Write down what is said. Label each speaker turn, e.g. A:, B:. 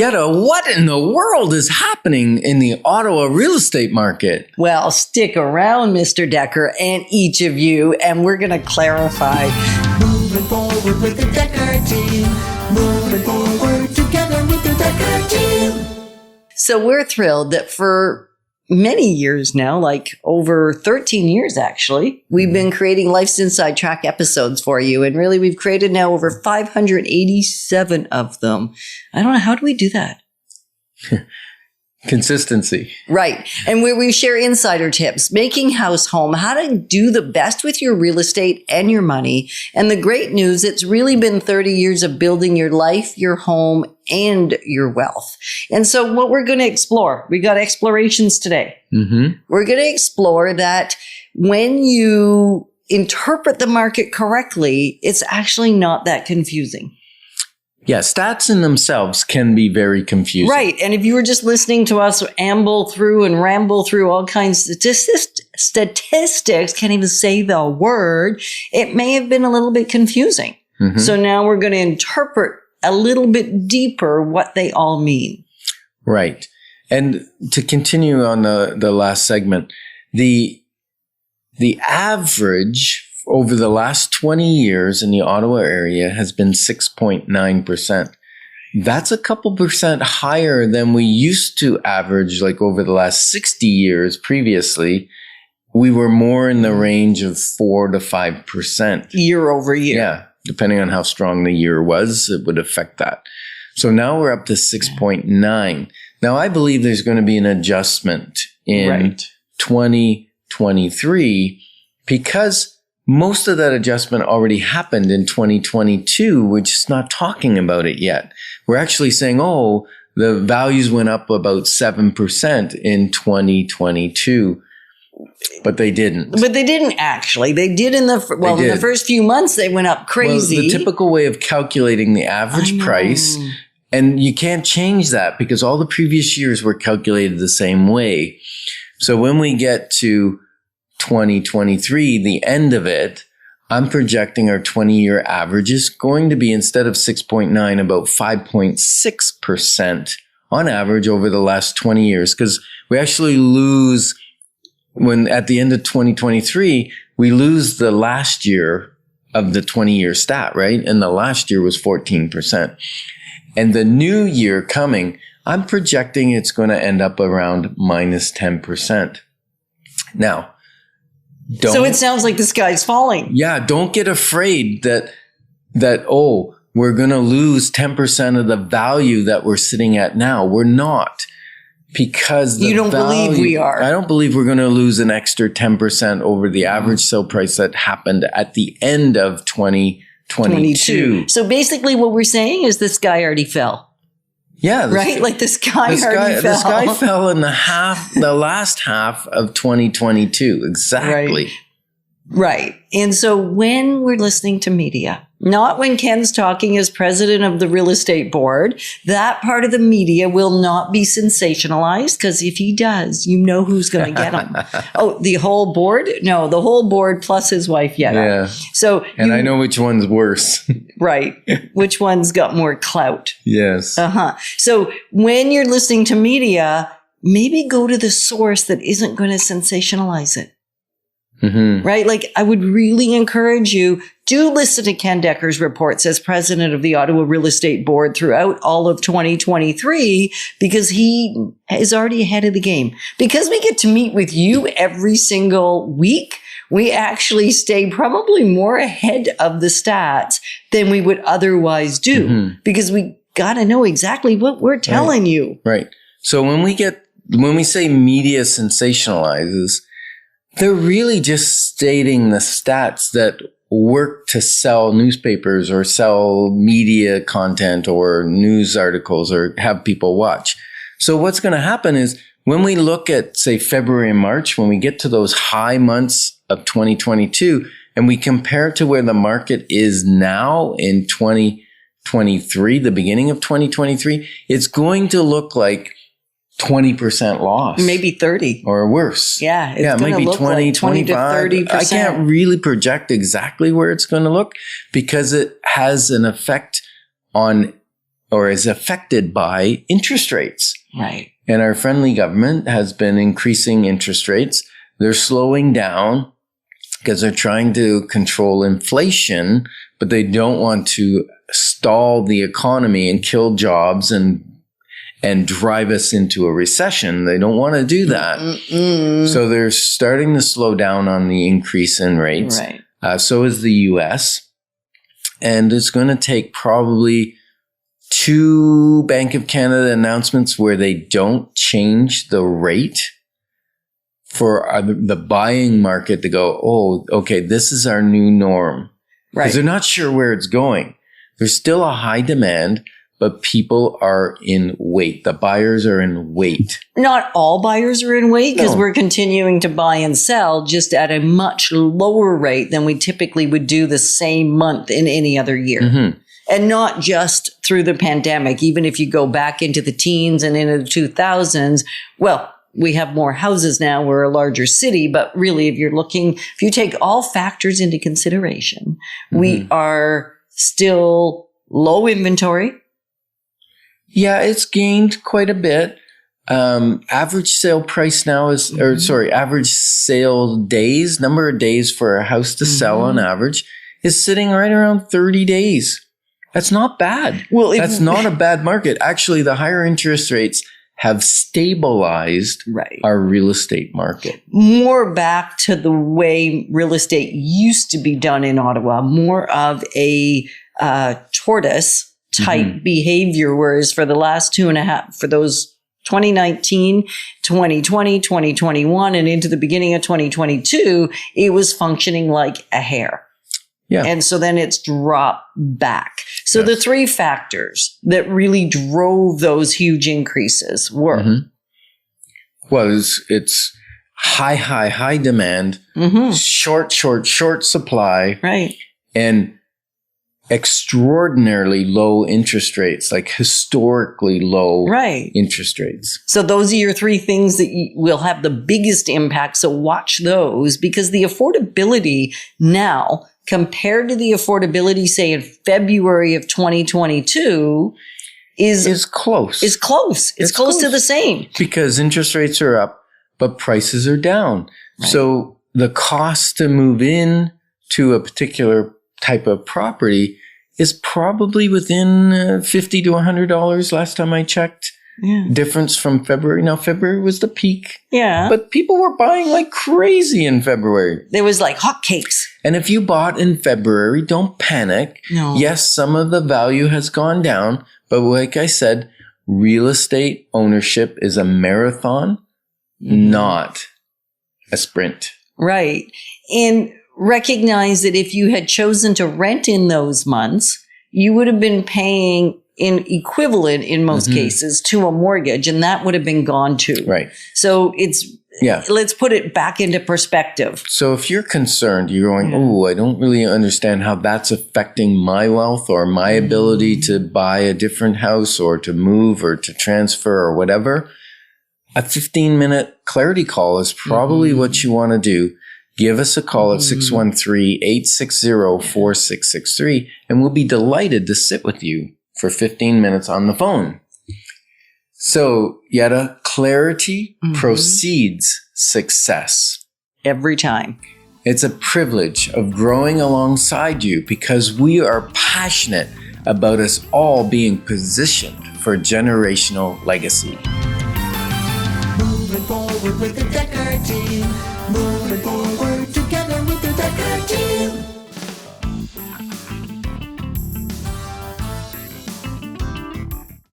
A: Yetta, what in the world is happening in the Ottawa real estate market?
B: Well, stick around, Mr. Decker, and each of you, and we're going to clarify.
C: Moving forward with the Decker team. Moving forward together with the Decker team.
B: So we're thrilled that for many years now, like over 13 years actually, we've been creating Life's Inside Track episodes for you. And really, we've created now over 587 of them. I don't know, how do we do that?
A: Consistency.
B: Right. And where we share insider tips, making house home, how to do the best with your real estate and your money. And the great news, it's really been 30 years of building your life, your home, and your wealth. And so what we're going to explore, we got explorations today.
A: Mm-hmm.
B: We're going to explore that when you interpret the market correctly, it's actually not that confusing.
A: Yeah, stats in themselves can be very confusing.
B: Right. And if you were just listening to us amble through and ramble through all kinds of statistics, can't even say the word, it may have been a little bit confusing. Mm-hmm. So now we're going to interpret a little bit deeper what they all mean.
A: Right. And to continue on the last segment, the average over the last 20 years in the Ottawa area has been 6.9%. That's a couple percent higher than we used to average, like over the last 60 years previously. We were more in the range of 4 to 5%.
B: Year over year.
A: Yeah. Depending on how strong the year was, it would affect that. So now we're up to 6.9. Now, I believe there's going to be an adjustment in 2023 because most of that adjustment already happened in 2022. We're just not talking about it yet. We're actually saying, oh, the values went up about 7% in 2022. But they didn't.
B: But they didn't actually. They did in the first few months, they went up crazy.
A: Well, the typical way of calculating the average price, and you can't change that because all the previous years were calculated the same way. So when we get to 2023, the end of it, I'm projecting our 20-year average is going to be, instead of 6.9, about 5.6% on average over the last 20 years, because we actually lose, when at the end of 2023, we lose the last year of the 20-year stat, right? And the last year was 14%. And the new year coming, I'm projecting it's going to end up around minus 10%. Now,
B: so it sounds like the sky's falling.
A: Yeah, don't get afraid that we're going to lose 10% of the value that we're sitting at now. We're not. Because
B: you don't believe we are.
A: I don't believe we're going to lose an extra 10% over the average sale price that happened at the end of 2022.
B: So basically what we're saying is the sky already fell.
A: Yeah.
B: Right? Like the sky already fell.
A: The sky fell in the last half of 2022. Exactly.
B: Right. And so when we're listening to media, not when Ken's talking as president of the real estate board, that part of the media will not be sensationalized, because if he does, you know who's going to get him. Oh, the whole board? No, the whole board plus his wife, Yetta.
A: Yeah.
B: So
A: I know which one's worse.
B: Right. Which one's got more clout?
A: Yes.
B: So when you're listening to media, maybe go to the source that isn't going to sensationalize it. Mm-hmm. Right? Like, I would really encourage you, do listen to Ken Decker's reports as president of the Ottawa Real Estate Board throughout all of 2023, because he is already ahead of the game. Because we get to meet with you every single week, we actually stay probably more ahead of the stats than we would otherwise do, because we got to know exactly what we're telling you.
A: Right. So when we say media sensationalizes, they're really just stating the stats that work to sell newspapers or sell media content or news articles or have people watch. So what's going to happen is when we look at, say, February and March, when we get to those high months of 2022 and we compare it to where the market is now in 2023, the beginning of 2023, it's going to look like 20% loss.
B: Maybe 30.
A: Or worse.
B: Yeah.
A: It might be 20 to 30%. I can't really project exactly where it's going to look because it has an effect on or is affected by interest rates.
B: Right.
A: And our friendly government has been increasing interest rates. They're slowing down because they're trying to control inflation, but they don't want to stall the economy and kill jobs and drive us into a recession. They don't want to do that. So they're starting to slow down on the increase in rates.
B: Right.
A: So is the US. And it's going to take probably 2 Bank of Canada announcements where they don't change the rate for the buying market to go, oh, okay, this is our new norm.
B: Right.
A: Because they're not sure where it's going. There's still a high demand, but people are in wait. The buyers are in wait.
B: Not all buyers are in wait because
A: No.
B: we're continuing to buy and sell just at a much lower rate than we typically would do the same month in any other year.
A: Mm-hmm.
B: And not just through the pandemic. Even if you go back into the teens and into the 2000s, well, we have more houses now. We're a larger city, but really, if you take all factors into consideration, we are still low inventory.
A: Yeah, it's gained quite a bit. Average sale price now is, average sale days, number of days for a house to sell on average is sitting right around 30 days. That's not bad.
B: Well,
A: that's not a bad market. Actually, the higher interest rates have stabilized our real estate market.
B: More back to the way real estate used to be done in Ottawa, more of a tortoise type behavior, whereas for the last 2.5, for those 2019, 2020, 2021, and into the beginning of 2022, it was functioning like a hare.
A: Yeah.
B: And so then it's dropped back. So the 3 factors that really drove those huge increases were
A: it's high demand, short supply,
B: right,
A: and extraordinarily low interest rates, like historically low interest rates.
B: So those are your 3 things that will have the biggest impact. So watch those, because the affordability now compared to the affordability, say, in February of 2022 is close. It's close to the same.
A: Because interest rates are up, but prices are down. Right. So the cost to move in to a particular type of property is probably within $50 to $100 last time I checked.
B: Yeah.
A: Difference from February. Now, February was the peak.
B: Yeah.
A: But people were buying like crazy in February.
B: There was like hotcakes.
A: And if you bought in February, don't panic.
B: No.
A: Yes, some of the value has gone down. But like I said, real estate ownership is a marathon, not a sprint.
B: Right. And recognize that if you had chosen to rent in those months, you would have been paying in equivalent in most cases to a mortgage, and that would have been gone too.
A: Right.
B: So let's put it back into perspective.
A: So if you're concerned, you're going, oh, I don't really understand how that's affecting my wealth or my ability to buy a different house or to move or to transfer or whatever, a 15-minute clarity call is probably what you want to do. Give us a call at 613-860-4663, and we'll be delighted to sit with you for 15 minutes on the phone. So, Yetta, clarity precedes success.
B: Every time.
A: It's a privilege of growing alongside you because we are passionate about us all being positioned for generational legacy.
C: Moving forward with the Decker team. Moving forward